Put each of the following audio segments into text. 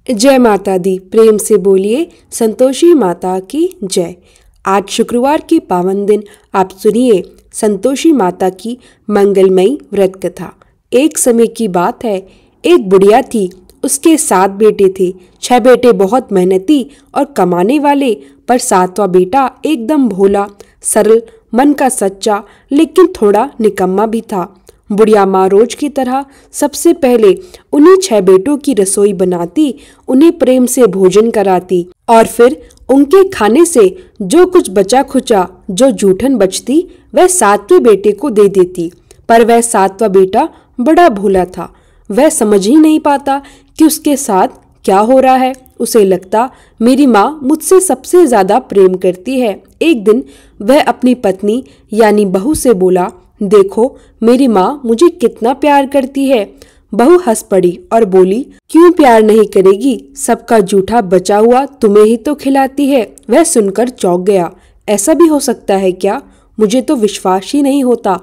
जय माता दी। प्रेम से बोलिए संतोषी माता की जय। आज शुक्रवार के पावन दिन आप सुनिए संतोषी माता की मंगलमयी व्रत कथा। एक समय की बात है, एक बुढ़िया थी, उसके 7 बेटे थे। 6 बेटे बहुत मेहनती और कमाने वाले, पर 7वां बेटा एकदम भोला, सरल, मन का सच्चा, लेकिन थोड़ा निकम्मा भी था। बुढ़िया माँ रोज की तरह सबसे पहले उन्हीं 6 बेटों की रसोई बनाती, उन्हें प्रेम से भोजन कराती और फिर उनके खाने से जो कुछ बचा खुचा, जो जूठन बचती, वह 7वें बेटे को दे देती। पर वह 7वां बेटा बड़ा भोला था। वह समझ ही नहीं पाता कि उसके साथ क्या हो रहा है। उसे लगता मेरी माँ मुझसे सबसे ज्यादा प्रेम करती है। एक दिन वह अपनी पत्नी यानी बहू से बोला, देखो मेरी माँ मुझे कितना प्यार करती है। बहू हंस पड़ी और बोली, क्यों प्यार नहीं करेगी, सबका जूठा बचा हुआ तुम्हें ही तो खिलाती है। वह सुनकर चौंक गया। ऐसा भी हो सकता है क्या? मुझे तो विश्वास ही नहीं होता।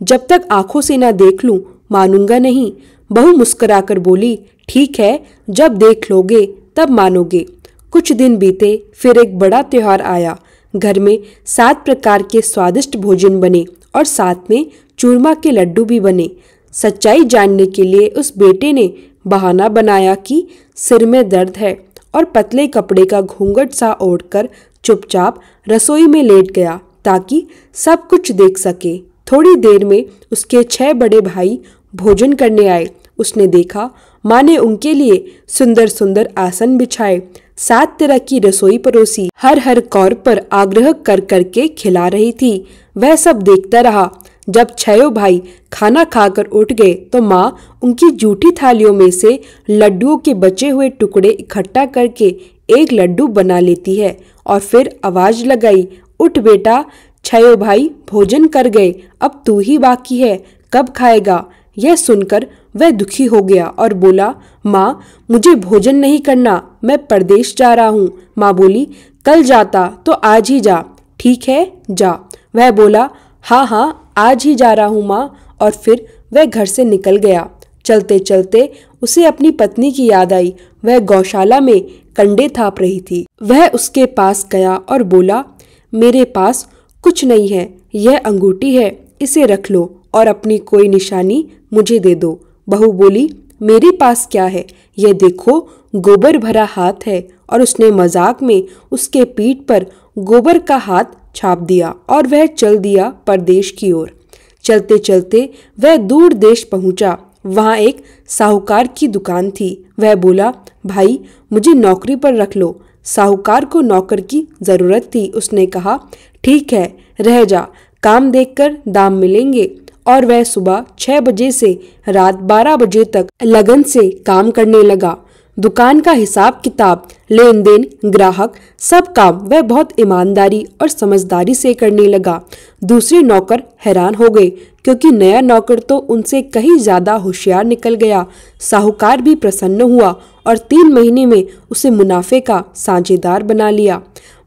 जब तक आंखों से ना देख लूं मानूंगा नहीं। बहू मुस्कुराकर बोली, ठीक है, जब देख लोगे तब मानोगे। कुछ दिन बीते, फिर एक बड़ा त्योहार आया। घर में 7 प्रकार के स्वादिष्ट भोजन बने और साथ में चूरमा के लड्डू भी बने। सच्चाई जानने के लिए उस बेटे ने बहाना बनाया कि सिर में दर्द है और पतले कपड़े का घूंघट सा ओढ़कर चुपचाप रसोई में लेट गया ताकि सब कुछ देख सके। थोड़ी देर में उसके 6 बड़े भाई भोजन करने आए। उसने देखा माँ ने उनके लिए सुंदर सुंदर आसन बिछाए, 7 तरह की रसोई परोसी, हर कौर पर आग्रह कर करके खिला रही थी। वह सब देखता रहा। जब 6 भाई खाना खाकर उठ गए तो माँ उनकी जूठी थालियों में से लड्डुओं के बचे हुए टुकड़े इकट्ठा करके एक लड्डू बना लेती है और फिर आवाज लगाई, उठ बेटा, 6 भाई भोजन कर गए, अब तू ही बाकी है, कब खाएगा? यह सुनकर वह दुखी हो गया और बोला, माँ मुझे भोजन नहीं करना, मैं परदेश जा रहा हूँ। माँ बोली, कल जाता तो आज ही जा। ठीक है, जा। वह बोला, हाँ आज ही जा रहा हूँ माँ, और फिर वह घर से निकल गया। चलते चलते उसे अपनी पत्नी की याद आई। वह गौशाला में कंडे थाप रही थी। वह उसके पास गया और बोला, मेरे पास कुछ नहीं है, यह अंगूठी है, इसे रख लो और अपनी कोई निशानी मुझे दे दो। बहू बोली, मेरे पास क्या है, यह देखो गोबर भरा हाथ है। और उसने मजाक में उसके पीठ पर गोबर का हाथ छाप दिया और वह चल दिया परदेश की ओर। चलते चलते वह दूर देश पहुंचा। वहां एक साहूकार की दुकान थी। वह बोला, भाई मुझे नौकरी पर रख लो। साहूकार को नौकर की जरूरत थी। उसने कहा, ठीक है, रह जा, काम देखकर दाम मिलेंगे। और वह सुबह 6 बजे से रात 12 बजे तक लगन से काम करने लगा। दुकान का हिसाब किताब, लेन देन, ग्राहक, सब काम वह बहुत ईमानदारी और समझदारी से करने लगा। दूसरे नौकर हैरान हो गए क्योंकि नया नौकर तो उनसे कहीं ज्यादा होशियार निकल गया। साहूकार भी प्रसन्न हुआ और 3 महीने में उसे मुनाफे का साझेदार बना लिया।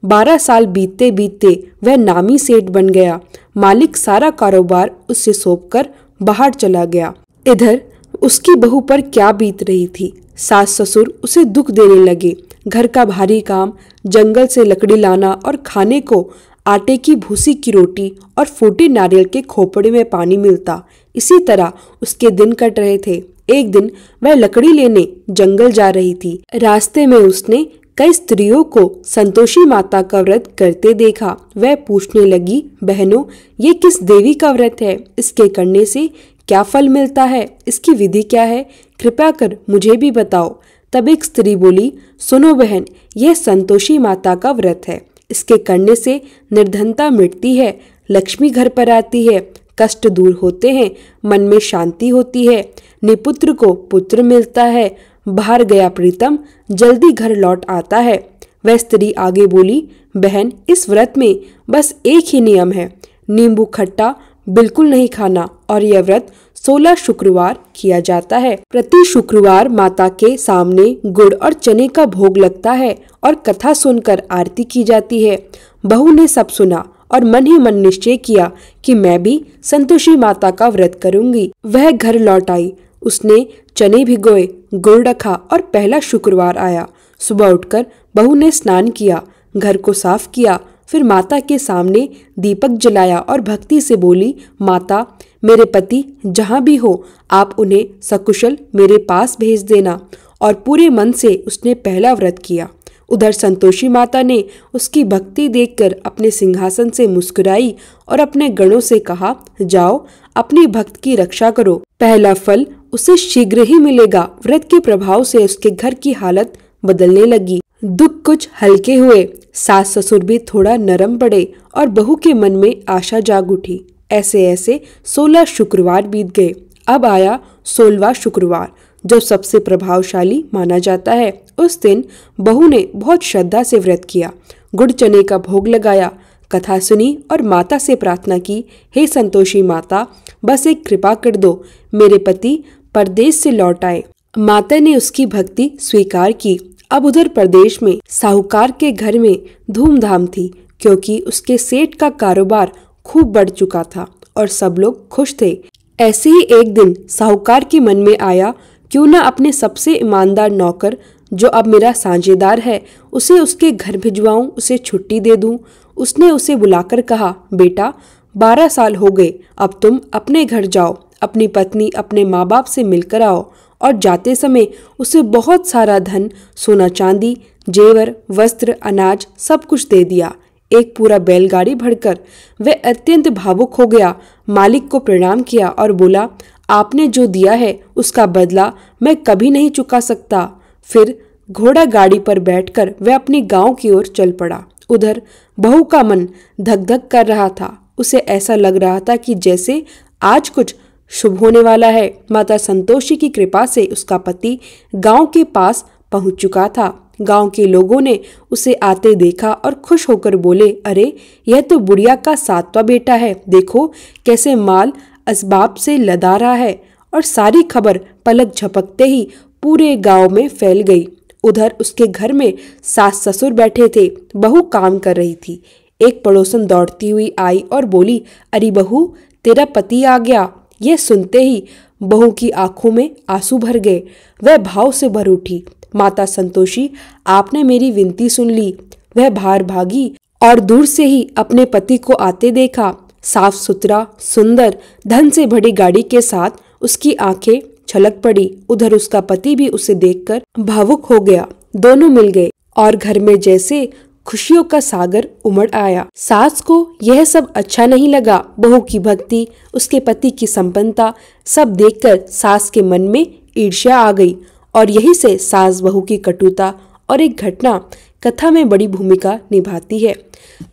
12 साल बीतते बीतते वह नामी सेठ बन गया। मालिक सारा कारोबार उससे सौंपकर बाहर चला गया। इधर उसकी बहू पर क्या बीत रही थी। सास ससुर उसे दुख देने लगे। घर का भारी काम, जंगल से लकड़ी लाना और खाने को आटे की भूसी की रोटी और फूटे नारियल के खोपड़े में पानी मिलता। इसी तरह उसके दिन कट रहे थे। एक दिन वह लकड़ी लेने जंगल जा रही थी। रास्ते में उसने कई स्त्रियों को संतोषी माता का व्रत करते देखा। वह पूछने लगी, बहनों, ये किस देवी का व्रत है? इसके करने से क्या फल मिलता है? इसकी विधि क्या है? कृपया कर मुझे भी बताओ। तब एक स्त्री बोली, सुनो बहन, यह संतोषी माता का व्रत है। इसके करने से निर्धनता मिटती है, लक्ष्मी घर पर आती है, कष्ट दूर होते हैं, मन में शांति होती है, निपुत्र को पुत्र मिलता है, बाहर गया प्रीतम जल्दी घर लौट आता है। वह स्त्री आगे बोली, बहन, इस व्रत में बस एक ही नियम है, नींबू खट्टा बिल्कुल नहीं खाना, और यह व्रत 16 शुक्रवार किया जाता है। प्रति शुक्रवार माता के सामने गुड़ और चने का भोग लगता है और कथा सुनकर आरती की जाती है। बहू ने सब सुना और मन ही मन निश्चय किया कि मैं भी संतोषी माता का व्रत करूंगी। वह घर लौट आई। उसने चने भिगोए, गुड़ रखा और पहला शुक्रवार आया। सुबह उठकर बहू ने स्नान किया, घर को साफ किया, फिर माता के सामने दीपक जलाया और भक्ति से बोली, माता, मेरे पति जहाँ भी हो आप उन्हें सकुशल मेरे पास भेज देना। और पूरे मन से उसने पहला व्रत किया। उधर संतोषी माता ने उसकी भक्ति देखकर अपने सिंहासन से मुस्कुराई और अपने गणों से कहा, जाओ अपनी भक्त की रक्षा करो, पहला फल उसे शीघ्र ही मिलेगा। व्रत के प्रभाव से उसके घर की हालत बदलने लगी। दुख कुछ हल्के हुए, सास ससुर भी थोड़ा नरम पड़े और बहू के मन में आशा जाग उठी। ऐसे ऐसे 16 शुक्रवार बीत गए। अब आया 16वां शुक्रवार, जो सबसे प्रभावशाली माना जाता है। उस दिन बहू ने बहुत श्रद्धा से व्रत किया, गुड़ चने का भोग लगाया, कथा सुनी और माता से प्रार्थना की, हे संतोषी माता, बस एक कृपा कर दो, मेरे पति परदेश से लौट आए। माता ने उसकी भक्ति स्वीकार की। अब उधर प्रदेश में साहूकार के घर में धूमधाम थी, क्योंकि उसके सेठ का कारोबार खूब बढ़ चुका था और सब लोग खुश थे। ऐसे ही एक दिन साहूकार के मन में आया, क्यों न अपने सबसे ईमानदार नौकर, जो अब मेरा साझेदार है, उसे उसके घर भिजवाऊं, उसे छुट्टी दे दूं। उसने उसे बुलाकर कहा, बेटा 12 साल हो गए, अब तुम अपने घर जाओ, अपनी पत्नी अपने माँ बाप से मिलकर आओ। और जाते समय उसे बहुत सारा धन, सोना चांदी, जेवर, वस्त्र, अनाज सब कुछ दे दिया, एक पूरा बैलगाड़ी भरकर। वह अत्यंत भावुक हो गया, मालिक को प्रणाम किया और बोला, आपने जो दिया है उसका बदला मैं कभी नहीं चुका सकता। फिर घोड़ा गाड़ी पर बैठकर वह अपने गांव की ओर चल पड़ा। उधर बहू का मन धक धक कर रहा था। उसे ऐसा लग रहा था कि जैसे आज कुछ शुभ होने वाला है। माता संतोषी की कृपा से उसका पति गांव के पास पहुंच चुका था। गांव के लोगों ने उसे आते देखा और खुश होकर बोले, अरे यह तो बुढ़िया का 7वां बेटा है, देखो कैसे माल असबाब से लदा रहा है। और सारी खबर पलक झपकते ही पूरे गांव में फैल गई। उधर उसके घर में सास ससुर बैठे थे, बहू काम कर रही थी। एक पड़ोसन दौड़ती हुई आई और बोली, अरे बहू, तेरा पति आ गया। यह सुनते ही बहू की आंखों में आंसू भर गए। वह भाव से भर उठी, माता संतोषी, आपने मेरी विनती सुन ली। वह बाहर भागी और दूर से ही अपने पति को आते देखा। साफ सुथरा, सुंदर, धन से भरी गाड़ी के साथ उसकी आंखें छलक पड़ी। उधर उसका पति भी उसे देखकर भावुक हो गया। दोनों मिल गए और घर में जैसे खुशियों का सागर उमड़ आया। सास को यह सब अच्छा नहीं लगा। बहू की भक्ति, उसके पति की संपन्नता सब देखकर सास के मन में ईर्ष्या आ गई। और यही से सास बहू की कटुता और एक घटना कथा में बड़ी भूमिका निभाती है।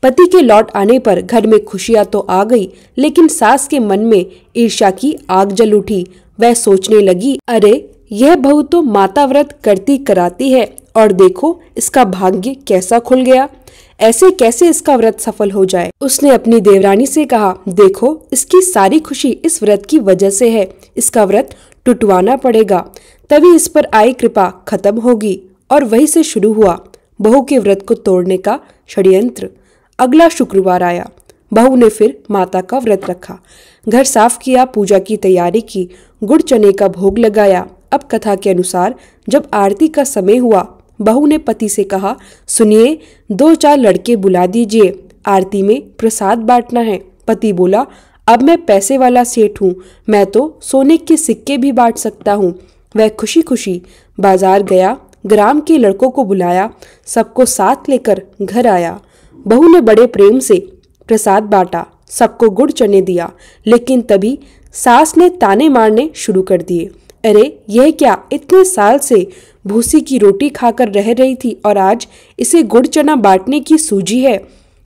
पति के लौट आने पर घर में खुशियां तो आ गई, लेकिन सास के मन में ईर्ष्या की आग जल उठी। वह सोचने लगी, अरे यह बहू तो माता व्रत करती कराती है और देखो इसका भाग्य कैसा खुल गया, ऐसे कैसे इसका व्रत सफल हो जाए। उसने अपनी देवरानी से कहा, देखो इसकी सारी खुशी इस व्रत की वजह से है, इसका व्रत टुटवाना पड़ेगा, तभी इस पर आई कृपा खत्म होगी। और वहीं से शुरू हुआ बहू के व्रत को तोड़ने का षड्यंत्र। अगला शुक्रवार आया। बहू ने फिर माता का व्रत रखा, घर साफ किया, पूजा की तैयारी की, गुड़ चने का भोग लगाया। अब कथा के अनुसार जब आरती का समय हुआ, बहू ने पति से कहा, सुनिए 2-4 लड़के बुला दीजिए, आरती में प्रसाद बांटना है। पति बोला, अब मैं पैसे वाला सेठ हूँ, मैं तो सोने के सिक्के भी बांट सकता हूँ। वह खुशी खुशी बाजार गया, ग्राम के लड़कों को बुलाया, सबको साथ लेकर घर आया। बहू ने बड़े प्रेम से प्रसाद बांटा, सबको गुड़ चने दिया, लेकिन तभी सास ने ताने मारने शुरू कर दिए। अरे यह क्या, इतने साल से भूसी की रोटी खाकर रह रही थी और आज इसे गुड़ चना बांटने की सूझी है।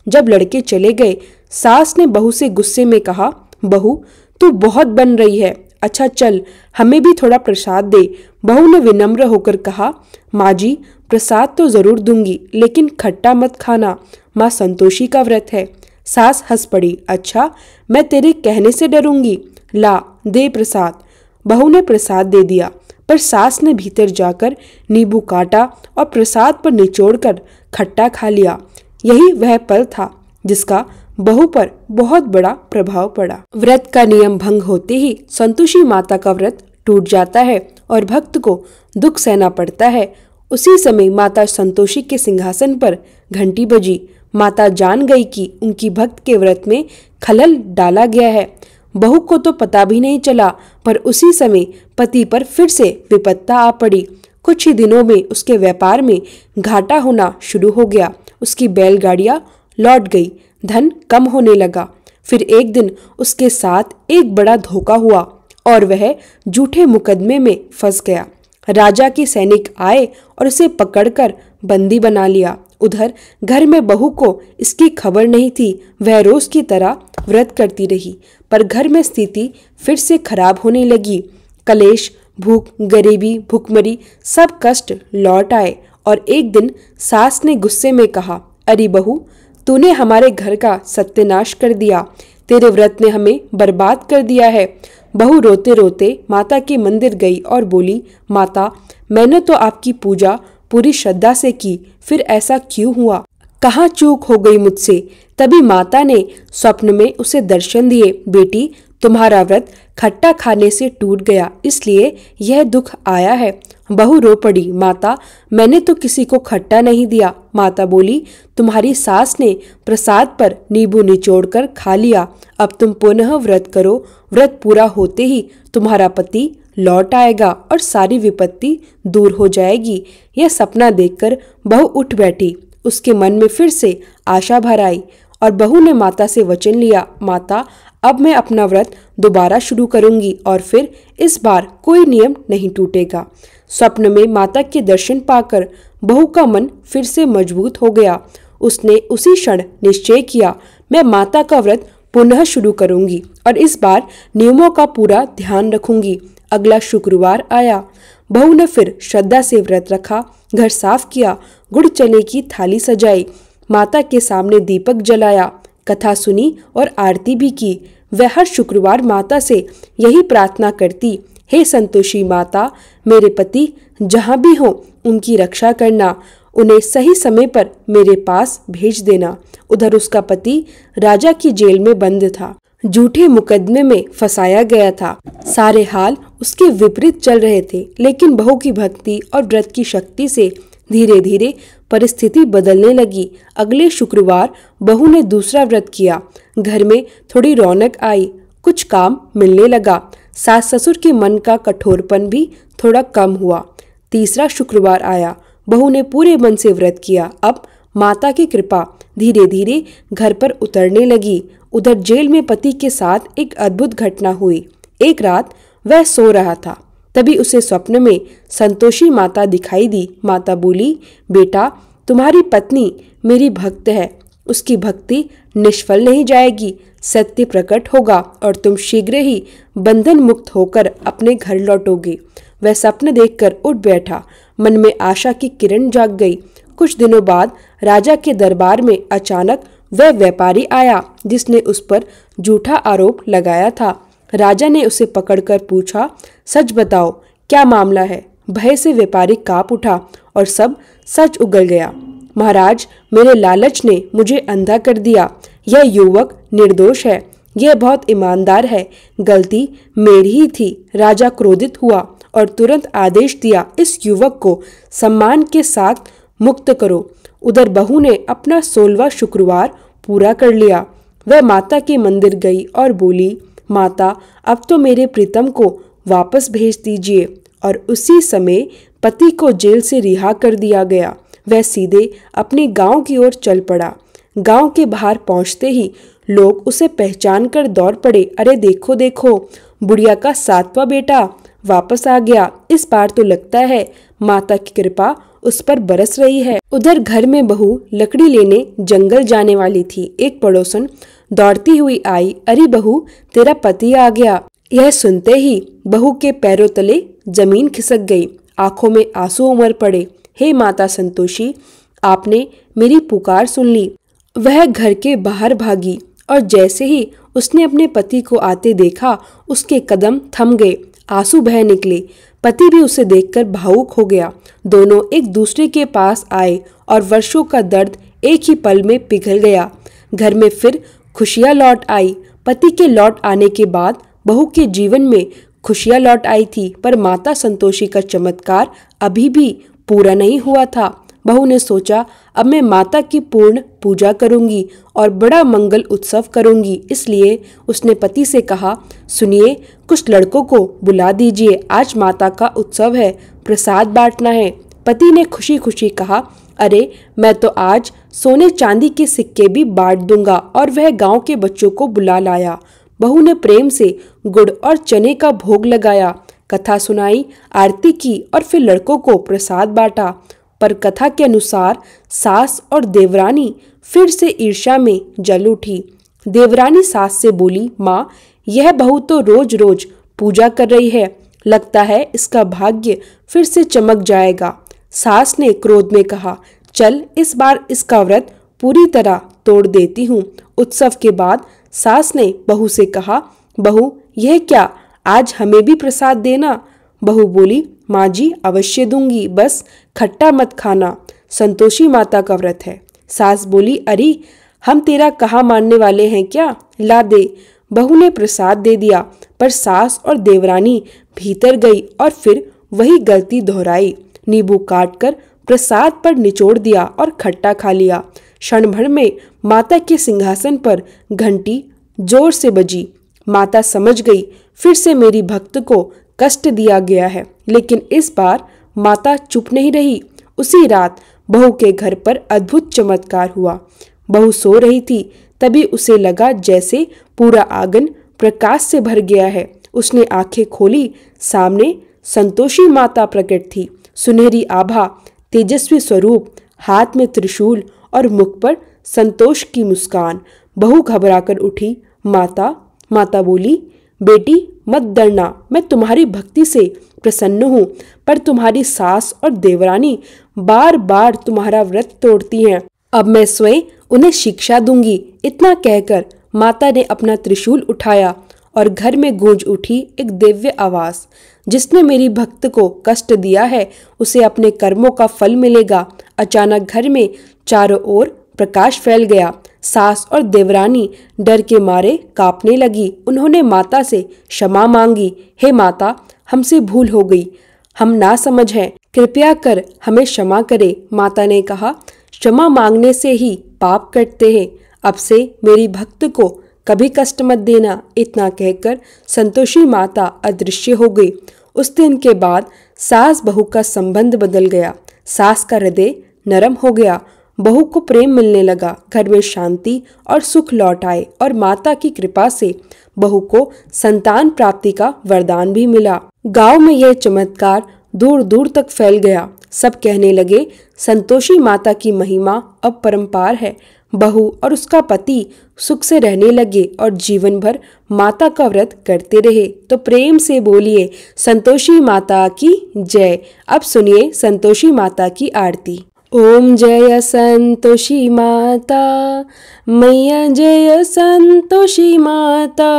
जब लड़के चले गए, सास ने बहू से गुस्से में कहा, बहू तू बहुत बन रही है, अच्छा चल हमें भी थोड़ा प्रसाद दे। बहू ने विनम्र होकर कहा, माँ जी प्रसाद तो जरूर दूंगी, लेकिन खट्टा मत खाना, माँ संतोषी का व्रत है। सास हंस पड़ी, अच्छा मैं तेरे कहने से डरूंगी, ला दे प्रसाद। बहू ने प्रसाद दे दिया, पर सास ने भीतर जाकर नींबू काटा और प्रसाद पर निचोड़कर खट्टा खा लिया। यही वह पल था जिसका बहू पर बहुत बड़ा प्रभाव पड़ा। व्रत का नियम भंग होते ही संतोषी माता का व्रत टूट जाता है और भक्त को दुख सहना पड़ता है। उसी समय माता संतोषी के सिंहासन पर घंटी बजी। माता जान गई कि उनकी भक्त के व्रत में खलल डाला गया है। बहू को तो पता भी नहीं चला, पर उसी समय पति पर फिर से विपत्ता आ पड़ी। कुछ ही दिनों में उसके व्यापार में घाटा होना शुरू हो गया। उसकी बैलगाड़ियां लौट गई, धन कम होने लगा। फिर एक दिन उसके साथ एक बड़ा धोखा हुआ और वह झूठे मुकदमे में फंस गया। राजा के सैनिक आए और उसे पकड़कर बंदी बना लिया। उधर घर में बहू को इसकी खबर नहीं थी। वह रोज की तरह व्रत करती रही, पर घर में स्थिति फिर से खराब होने लगी। कलेश, भूख, गरीबी, भुखमरी, सब कष्ट लौट आए और एक दिन सास ने गुस्से में कहा, अरे बहू, तूने हमारे घर का सत्यानाश कर दिया। तेरे व्रत ने हमें बर्बाद कर दिया है। बहू रोते रोते माता के मंदिर गई और बोली, माता, मैंने तो आपकी पूजा पूरी श्रद्धा से की, फिर ऐसा क्यों हुआ? कहाँ चूक हो गई मुझसे? तभी माता ने स्वप्न में उसे दर्शन दिए। बेटी, तुम्हारा व्रत खट्टा खाने से टूट गया, इसलिए यह दुख आया है। बहू रो पड़ी, माता, मैंने तो किसी को खट्टा नहीं दिया। माता बोली, तुम्हारी सास ने प्रसाद पर नींबू निचोड़कर खा लिया। अब तुम पुनः व्रत करो। व्रत पूरा होते ही तुम्हारा पति लौट आएगा और सारी विपत्ति दूर हो जाएगी। यह सपना देखकर बहू उठ बैठी। उसके मन में फिर से आशा भर आई और बहू ने माता से वचन लिया, माता, अब मैं अपना व्रत दोबारा शुरू करूंगी और फिर इस बार कोई नियम नहीं टूटेगा। स्वप्न में माता के दर्शन पाकर बहू का मन फिर से मजबूत हो गया। उसने उसी क्षण निश्चय किया, मैं माता का व्रत पुनः शुरू करूंगी और इस बार नियमों का पूरा ध्यान रखूंगी। अगला शुक्रवार आया। बहू ने फिर श्रद्धा से व्रत रखा, घर साफ किया, गुड़ चने की थाली सजाई, माता के सामने दीपक जलाया, कथा सुनी और आरती भी की। वह हर शुक्रवार माता से यही प्रार्थना करती, हे संतोषी माता, मेरे पति जहाँ भी हों उनकी रक्षा करना, उन्हें सही समय पर मेरे पास भेज देना। उधर उसका पति राजा की जेल में बंद था, झूठे मुकदमे में फंसाया गया था। सारे हाल उसके विपरीत चल रहे थे, लेकिन बहू की भक्ति और व्रत की शक्ति से धीरे धीरे परिस्थिति बदलने लगी। अगले शुक्रवार बहू ने दूसरा व्रत किया। घर में थोड़ी रौनक आई, कुछ काम मिलने लगा। सास ससुर के मन का कठोरपन भी थोड़ा कम हुआ। तीसरा शुक्रवार आया। बहू ने पूरे मन से व्रत किया। अब माता की कृपा धीरे धीरे घर पर उतरने लगी। उधर जेल में पति के साथ एक अद्भुत घटना हुई। एक रात वह सो रहा था, तभी उसे स्वप्न में संतोषी माता दिखाई दी। माता बोली, बेटा, तुम्हारी पत्नी मेरी भक्त है, उसकी भक्ति निष्फल नहीं जाएगी। सत्य प्रकट होगा और तुम शीघ्र ही बंधन मुक्त होकर अपने घर लौटोगे। वह सपन देखकर उठ बैठा, मन में आशा की किरण जाग गई। कुछ दिनों बाद राजा के दरबार में अचानक वह व्यापारी आया जिसने उस पर झूठा आरोप लगाया था। राजा ने उसे पकड़कर पूछा, सच बताओ, क्या मामला है? भय से व्यापारी कांप उठा और सब सच उगल गया। महाराज, मेरे लालच ने मुझे अंधा कर दिया। यह युवक निर्दोष है, यह बहुत ईमानदार है, गलती मेरी ही थी। राजा क्रोधित हुआ और तुरंत आदेश दिया, इस युवक को सम्मान के साथ मुक्त करो। उधर बहू ने अपना 16वां शुक्रवार पूरा कर लिया। वह माता के मंदिर गई और बोली, माता, अब तो मेरे प्रीतम को वापस भेज दीजिए। और उसी समय पति को जेल से रिहा कर दिया गया। वह सीधे अपने गांव की ओर चल पड़ा। गांव के बाहर पहुंचते ही लोग उसे पहचान कर दौड़ पड़े। अरे देखो देखो, बुढ़िया का 7वां बेटा वापस आ गया। इस बार तो लगता है माता की कृपा उस पर बरस रही है। उधर घर में बहू लकड़ी लेने जंगल जाने वाली थी। एक पड़ोसन दौड़ती हुई आई, अरे बहू, तेरा पति आ गया। यह सुनते ही बहू के पैरों तले जमीन खिसक गई, आंखों में आंसू उमड़ पड़े। हे माता संतोषी, आपने मेरी पुकार सुन ली। वह घर के बाहर भागी और जैसे ही उसने अपने पति को आते देखा, उसके कदम थम गए, आंसू बह निकले। पति भी उसे देखकर भावुक हो गया। दोनों एक दूसरे के पास आए और वर्षों का दर्द एक ही पल में पिघल गया। घर में फिर खुशियां लौट आई। पति के लौट आने के बाद बहू के जीवन में खुशियां लौट आई थी, पर माता संतोषी का चमत्कार अभी भी पूरा नहीं हुआ था। बहू ने सोचा, अब मैं माता की पूर्ण पूजा करूंगी और बड़ा मंगल उत्सव करूंगी। इसलिए उसने पति से कहा, सुनिए, कुछ लड़कों को बुला दीजिए, आज माता का उत्सव है, प्रसाद बांटना है। पति ने खुशी खुशी कहा, अरे मैं तो आज सोने चांदी के सिक्के भी बांट दूंगा, और वह गांव के बच्चों को बुला लाया। बहू ने प्रेम से गुड़ और चने का भोग लगाया, कथा सुनाई, आरती की और फिर लड़कों को प्रसाद बांटा। पर कथा के अनुसार सास और देवरानी फिर से ईर्ष्या में जल उठी। देवरानी सास से बोली, माँ, यह बहू तो रोज रोज पूजा कर रही है, लगता है इसका भाग्य फिर से चमक जाएगा। सास ने क्रोध में कहा, चल इस बार इसका व्रत पूरी तरह तोड़ देती हूँ। उत्सव के बाद सास ने बहू से कहा, बहू यह क्या, आज हमें भी प्रसाद देना। बहू बोली, माँ जी अवश्य दूंगी, बस खट्टा मत खाना, संतोषी माता का व्रत है। सास बोली, अरे हम तेरा कहाँ मानने वाले हैं क्या, ला दे। बहू ने प्रसाद दे दिया, पर सास और देवरानी भीतर गई और फिर वही गलती दोहराई। नींबू काटकर प्रसाद पर निचोड़ दिया और खट्टा खा लिया। क्षण भर में माता के सिंहासन पर घंटी जोर से बजी। माता समझ गई, फिर से मेरी भक्त को कष्ट दिया गया है। लेकिन इस बार माता चुप नहीं रही। उसी रात बहू के घर पर अद्भुत चमत्कार हुआ। बहू सो रही थी, तभी उसे लगा जैसे पूरा आंगन प्रकाश से भर गया है। उसने आंखें खोली, सामने संतोषी माता प्रकट थी। सुनहरी आभा, तेजस्वी स्वरूप, हाथ में त्रिशूल और मुख पर संतोष की मुस्कान। बहू घबराकर उठी। माता बोली, बेटी मत डरना, मैं तुम्हारी भक्ति से प्रसन्न हूँ, पर तुम्हारी सास और देवरानी बार बार तुम्हारा व्रत तोड़ती हैं। अब मैं स्वयं उन्हें शिक्षा दूंगी। इतना कहकर माता ने अपना त्रिशूल उठाया और घर में गूंज उठी एक दिव्य आवाज, जिसने मेरी भक्त को कष्ट दिया है उसे अपने कर्मों का फल मिलेगा। अचानक घर में चारों ओर प्रकाश फैल गया। सास और देवरानी डर के मारे कांपने लगी। उन्होंने माता से क्षमा मांगी। हे माता, हमसे भूल हो गई, हम ना समझ हैं, कृपया कर हमें क्षमा करे। माता ने कहा, क्षमा मांगने से ही पाप कटते हैं, अब से मेरी भक्त को कभी कष्ट मत देना। इतना कहकर संतोषी माता अदृश्य हो गई। उस दिन के बाद सास बहू का संबंध बदल गया। सास का हृदय नरम हो गया, बहू को प्रेम मिलने लगा। घर में शांति और सुख लौट आए और माता की कृपा से बहू को संतान प्राप्ति का वरदान भी मिला। गांव में यह चमत्कार दूर दूर तक फैल गया। सब कहने लगे, संतोषी माता की महिमा अपरंपार है। बहू और उसका पति सुख से रहने लगे और जीवन भर माता का व्रत करते रहे। तो प्रेम से बोलिए, संतोषी माता की जय। अब सुनिए संतोषी माता की आरती। ओम जय संतोषी माता, मैया जय संतोषी माता,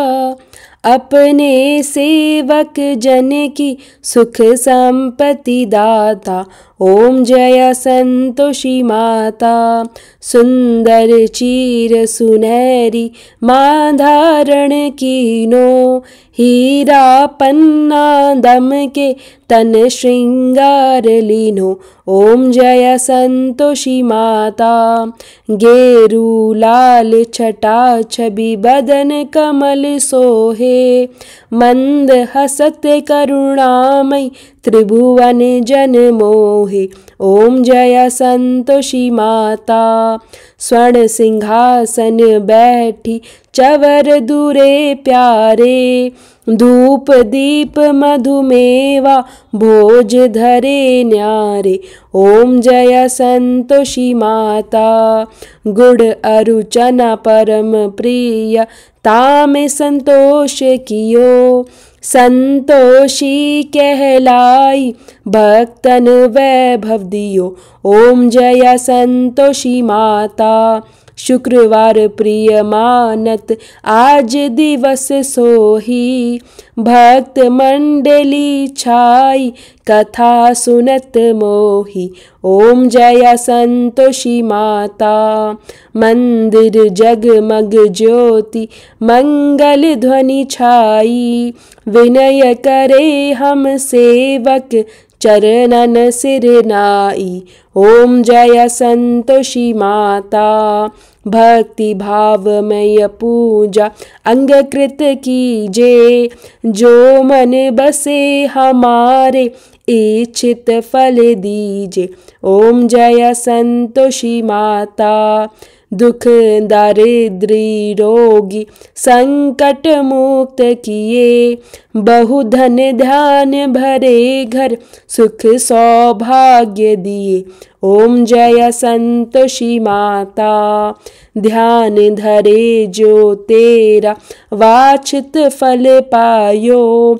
अपने सेवक जन की सुख संपत्ति दाता। ओम जय संतोषी माता, सुंदर चीर सुनहरी माँ धारण कीनो, हीरा पन्ना दम के तन श्रृंगार लीनो। ओम जय संतोषी माता, गेरू लाल छटा छवि बदन कमल सोहे, मंद हसत करुणामय त्रिभुवन जन मोहे। ओम जय संतोषी माता, स्वर्ण सिंहासन बैठी चवर दूरे प्यारे, धूप दीप मधुमेवा भोज धरे न्यारे। ओम जय संतोषी माता, गुड़ अरु चना परम प्रिय तामे संतोष कियो, संतोषी कहलाई भक्तन वैभव दियो। ओम जय संतोषी माता। शुक्रवार प्रिय मानत आज दिवस सोही, भक्त मंडली छाई कथा सुनत मोही। ओम जय संतोषी माता। मंदिर जगमग ज्योति मंगल ध्वनि छाई, विनय करे हम सेवक चरणन सिर नाई। ओम जय संतोषी माता। भक्ति भावमय पूजा अंग कृत कीजे, जो मन बसे हमारे इच्छित फल दीजे। ओम जय संतोषी माता। दुख दारिद्र्य रोगी संकट मुक्त किए, बहुधन ध्यान भरे घर सुख सौभाग्य दिए। ओम जय संतोषी माता। ध्यान धरे जो तेरा वांछित फल पायो,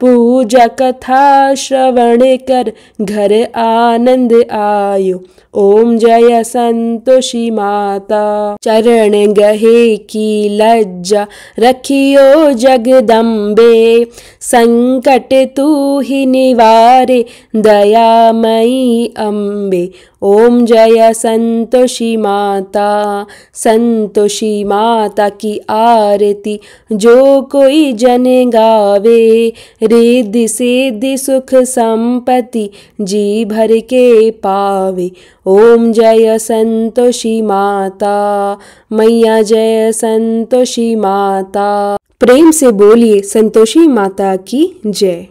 पूजा कथा श्रवण कर घर आनंद आयो। ओम जय संतोषी माता। चरण गहे की लज्जा रखियो जगदम्बे, संकट तू ही निवारे दयामयी अम्बे। ओम जय संतोषी माता। संतोषी माता की आरती जो कोई जन गावे, रिद्धि सिद्धि सुख संपत्ति जी भर के पावे। ओम जय संतोषी माता। मैया जय संतोषी माता। प्रेम से बोलिए संतोषी माता की जय।